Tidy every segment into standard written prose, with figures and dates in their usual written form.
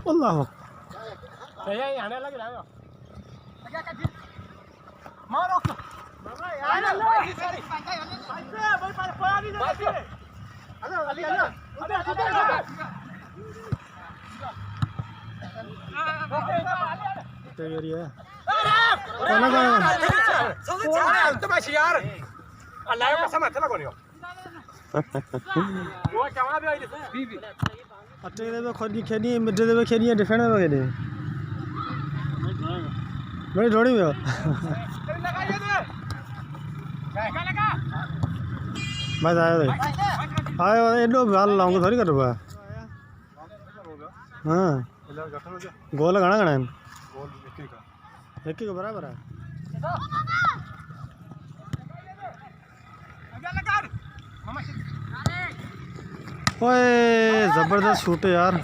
अल्लाह अटे दे खुद खेनी mid day खेनी defend में खेनी बड़ी थोड़ी में बस आयो एडो बाल लाऊंगा थोड़ी कर रहा हाँ गोल लगाना गणा एक ही बराबर है ओए जबरदस्त शूट है यार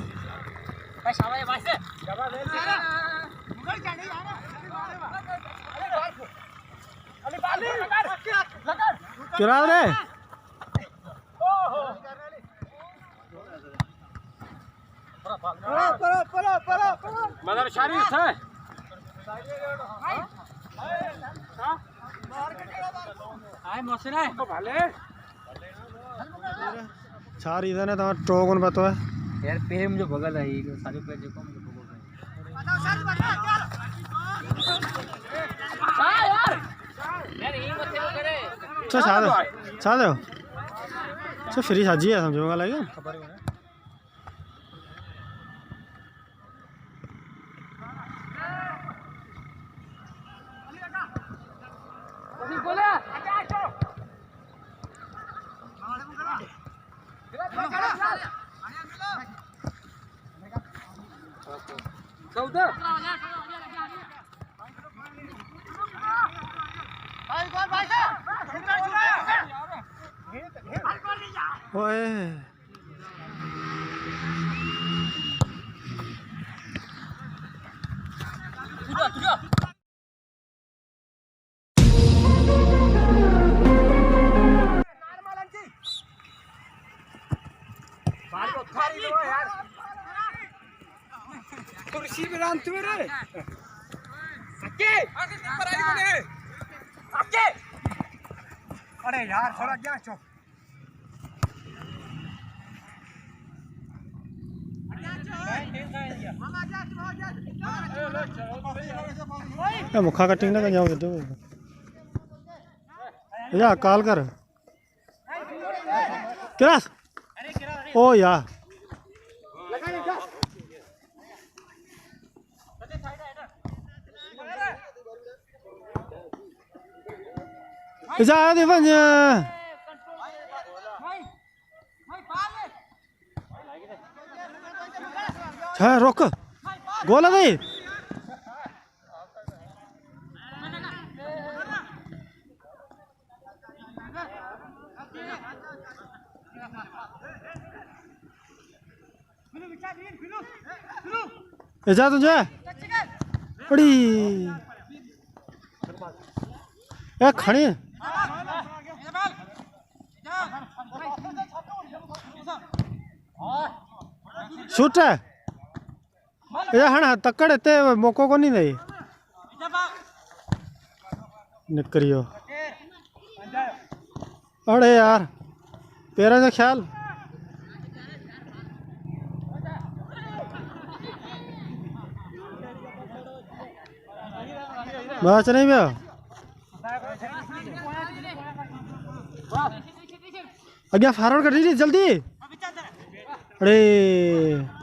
किरा रे मदर शरीफ है आए मौसम है भाले चार इधर है तो ट्रो कौन बात है यार पे मुझे बगल है ये सारे पे देखो मुझे बगल है हां यार ये मत करे छा दो तो फ्री साजी है समझोगा लगे खबर है ओए कुर्सी में राम तुम रे आके आके अरे यार थोड़ा क्या चो मुखा कटिंग ना जाओ तो या कॉल कर क्या ओ या जा दे बन छा रोक गोला दे जा तुझे बड़ी ए खड़ी शूट है ये हण तकड़ ते मौको को नहीं दे निकरियो अरे यार पैरों का ख्याल बस नहीं भैया अगे फॉरवर्ड कर दीजिए जल्दी अरे